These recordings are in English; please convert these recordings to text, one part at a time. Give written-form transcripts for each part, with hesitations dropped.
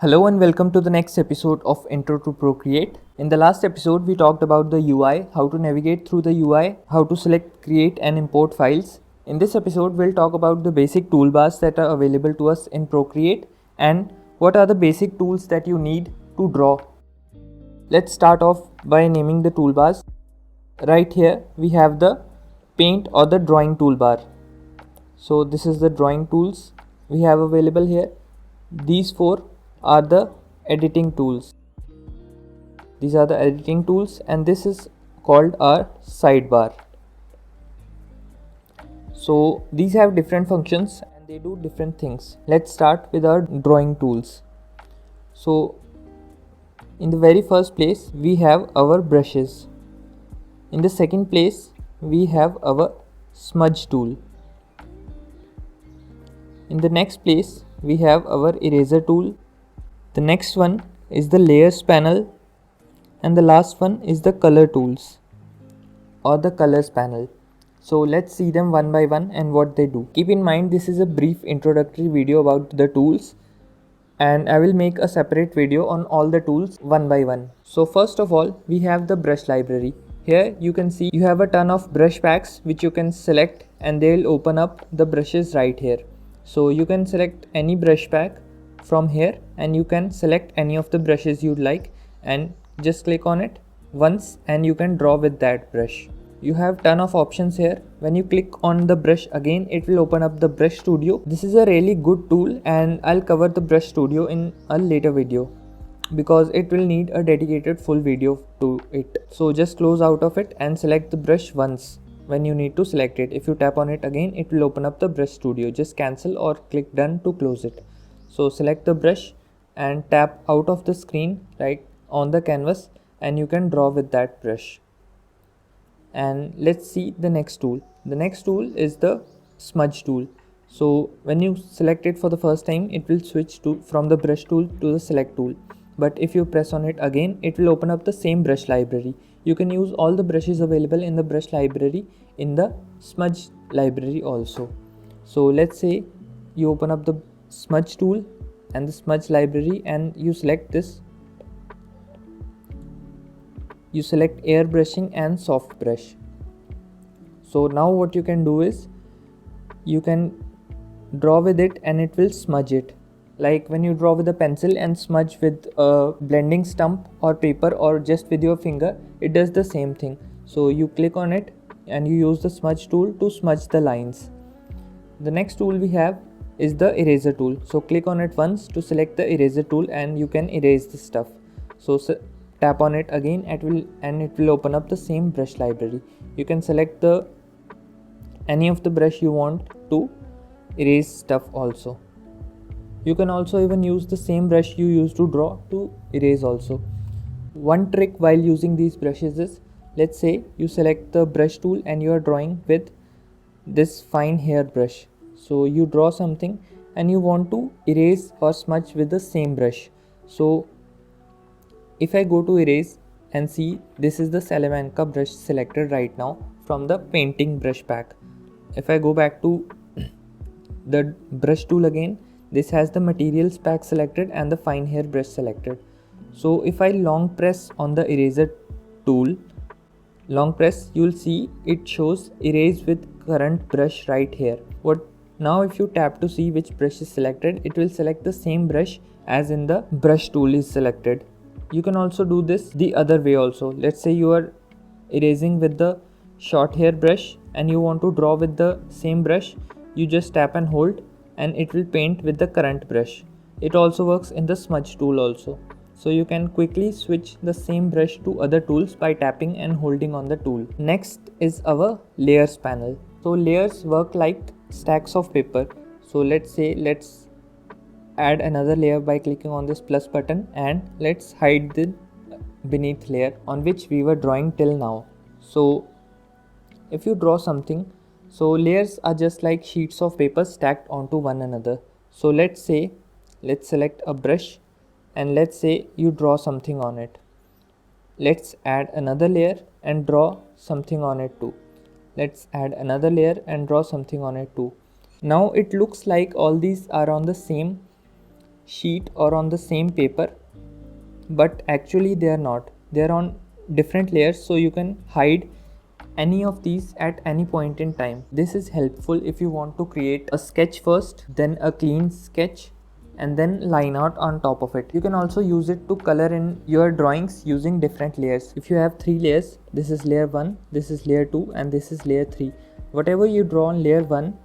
Hello and welcome to the next episode of Intro to Procreate. In the last episode, we talked about the UI, how to navigate through the UI, how to select, create and import files. In this episode, we'll talk about the basic toolbars that are available to us in Procreate and what are the basic tools that you need to draw. Let's start off by naming the toolbars. Right here, we have the paint or the drawing toolbar. So this is the drawing tools we have available here. These four are the editing tools. These are the editing tools and this is called our sidebar. So these have different functions and they do different things. Let's start with our drawing tools. So in the very first place we have our brushes. In the second place we have our smudge tool. In the next place we have our eraser tool. The next one is the layers panel and the last one is the color tools or the colors panel. So let's see them one by one and what they do. Keep in mind this is a brief introductory video about the tools and I will make a separate video on all the tools one by one. So first of all we have the brush library. Here you can see you have a ton of brush packs which you can select and they'll open up the brushes right here. So you can select any brush pack from here and you can select any of the brushes you'd like and just click on it once and you can draw with that brush. You have ton of options here. When you click on the brush again, it will open up the brush studio. This is a really good tool and I'll cover the brush studio in a later video because it will need a dedicated full video to it. So just close out of it and select the brush once when you need to select it. If you tap on it again, it will open up the brush studio. Just cancel or click done to close it. So select the brush and tap out of the screen right on the canvas and you can draw with that brush. And let's see the next tool. The next tool is the smudge tool. So when you select it for the first time, it will switch to from the brush tool to the select tool. But if you press on it again, it will open up the same brush library. You can use all the brushes available in the brush library in the smudge library also. So let's say you open up the smudge tool and the smudge library and you select this. You select airbrushing and soft brush. So now what you can do is you can draw with it and it will smudge it. Like when you draw with a pencil and smudge with a blending stump or paper or just with your finger, it does the same thing. So you click on it and you use the smudge tool to smudge the lines. The next tool we have is the eraser tool. So click on it once to select the eraser tool and you can erase the stuff. So tap on it again and it will open up the same brush library. You can select any of the brush you want to erase stuff also. You can also even use the same brush you used to draw to erase also. One trick while using these brushes is, let's say you select the brush tool and you are drawing with this fine hair brush. So you draw something and you want to erase or smudge with the same brush. So if I go to erase and see, this is the Salamanca brush selected right now from the painting brush pack. If I go back to the brush tool again, this has the materials pack selected and the fine hair brush selected. So if I long press on the eraser tool, long press, you'll see it shows erase with current brush right here. Now if you tap to see which brush is selected, it will select the same brush as in the brush tool is selected. You can also do this the other way also. Let's say you are erasing with the short hair brush and you want to draw with the same brush. You just tap and hold and it will paint with the current brush. It also works in the smudge tool also. So you can quickly switch the same brush to other tools by tapping and holding on the tool. Next is our layers panel. So layers work like stacks of paper. So let's add another layer by clicking on this plus button and let's hide the beneath layer on which we were drawing till now. So if you draw something, so layers are just like sheets of paper stacked onto one another. So let's select a brush and let's say you draw something on it. Let's add another layer and draw something on it too. Let's add another layer and draw something on it too. Now it looks like all these are on the same sheet or on the same paper, but actually they are not. They are on different layers, so you can hide any of these at any point in time. This is helpful if you want to create a sketch first, then a clean sketch, and then line art on top of it. You can also use it to color in your drawings using different layers. If you have 3 layers, this is layer 1, this is layer 2, and this is layer 3. Whatever you draw on layer 1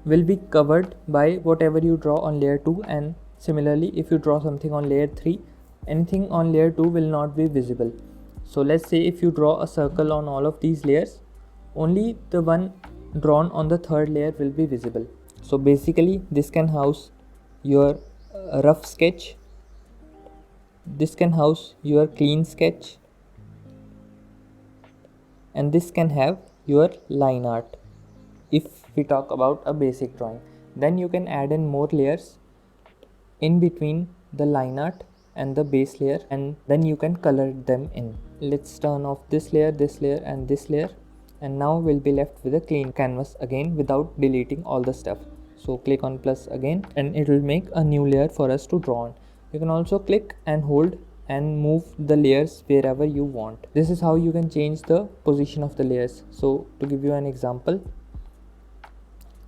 will be covered by whatever you draw on layer 2, and similarly if you draw something on layer 3, anything on layer 2 will not be visible. So let's say if you draw a circle on all of these layers, only the one drawn on the third layer will be visible. So basically this can house your rough sketch, this can house your clean sketch, and this can have your line art if we talk about a basic drawing. Then you can add in more layers in between the line art and the base layer, and then you can color them in. Let's turn off this layer, and this layer, and now we'll be left with a clean canvas again without deleting all the stuff. So click on plus again and it will make a new layer for us to draw on. You can also click and hold and move the layers wherever you want. This is how you can change the position of the layers. So to give you an example,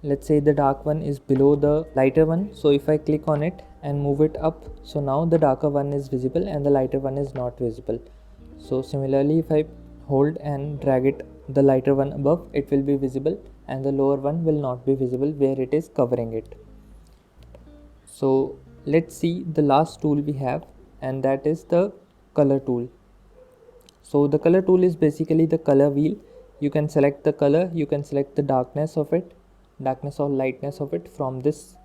let's say the dark one is below the lighter one. So if I click on it and move it up, so now the darker one is visible and the lighter one is not visible. So similarly, if I hold and drag it, the lighter one above, it will be visible and the lower one will not be visible where it is covering it. So let's see the last tool we have, and that is the color tool. So the color tool is basically the color wheel. You can select the color, you can select the darkness or lightness of it from this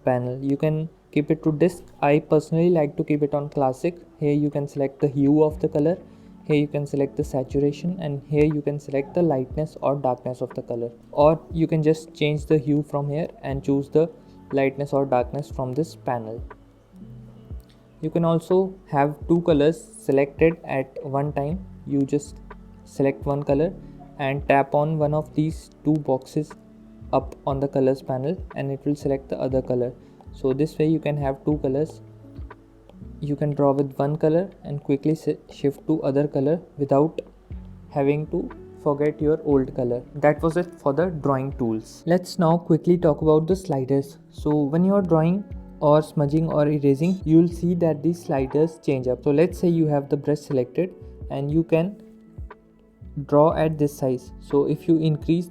panel. You can keep it to disk. I personally like to keep it on classic. Here you can select the hue of the color, here you can select the saturation, and here you can select the lightness or darkness of the color, or you can just change the hue from here and choose the lightness or darkness from this panel. You can also have two colors selected at one time. You just select one color and tap on one of these two boxes up on the colors panel and it will select the other color. So this way you can have two colors. You can draw with one color and quickly shift to other color without having to forget your old color. That was it for the drawing tools. Let's now quickly talk about the sliders. So when you are drawing or smudging or erasing, you will see that these sliders change up. So let's say you have the brush selected and you can draw at this size. So if you increase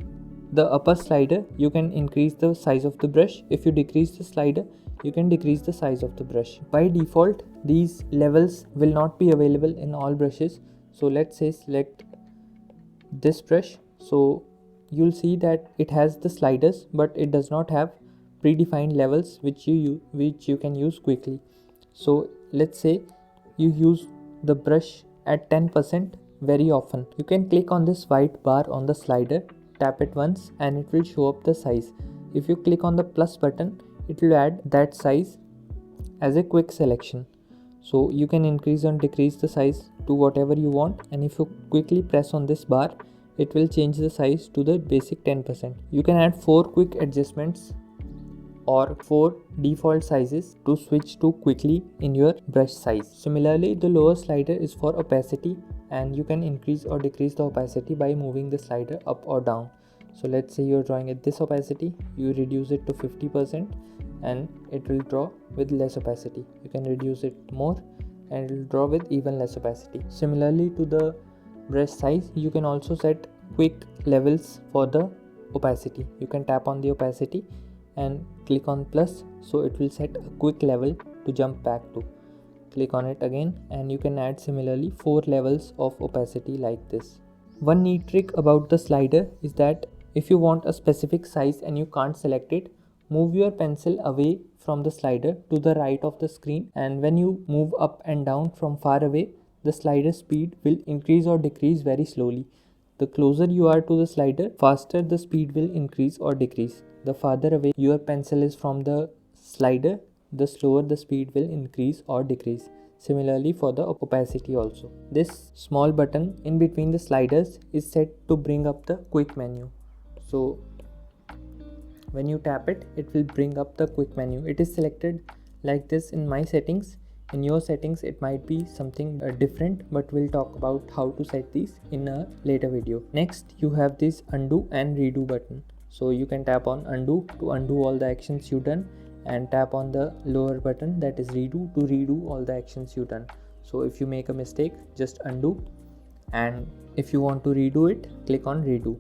the upper slider, you can increase the size of the brush. If you decrease the slider, you can decrease the size of the brush. By default, these levels will not be available in all brushes. So let's say select this brush. So you'll see that it has the sliders, but it does not have predefined levels which you can use quickly. So let's say you use the brush at 10% very often. You can click on this white bar on the slider, tap it once and it will show up the size. If you click on the plus button, it will add that size as a quick selection. So you can increase and decrease the size to whatever you want, and if you quickly press on this bar, it will change the size to the basic 10%. You can add 4 quick adjustments or 4 default sizes to switch to quickly in your brush size. Similarly, the lower slider is for opacity, and you can increase or decrease the opacity by moving the slider up or down. So let's say you're drawing at this opacity, you reduce it to 50% and it will draw with less opacity. You can reduce it more and it will draw with even less opacity. Similarly to the brush size, you can also set quick levels for the opacity. You can tap on the opacity and click on plus, so it will set a quick level to jump back to. Click on it again and you can add similarly 4 levels of opacity like this. One neat trick about the slider is that if you want a specific size and you can't select it, move your pencil away from the slider to the right of the screen, and when you move up and down from far away, the slider speed will increase or decrease very slowly. The closer you are to the slider, faster the speed will increase or decrease. The farther away your pencil is from the slider, the slower the speed will increase or decrease. Similarly for the opacity also. This small button in between the sliders is set to bring up the quick menu. So When you tap it, it will bring up the quick menu. It is selected like this in my settings. In your settings it might be something different, but we'll talk about how to set these in a later video. Next you have this undo and redo button. So you can tap on undo to undo all the actions you done, and tap on the lower button, that is redo, to redo all the actions you done. So if you make a mistake, just undo, and if you want to redo it, click on redo.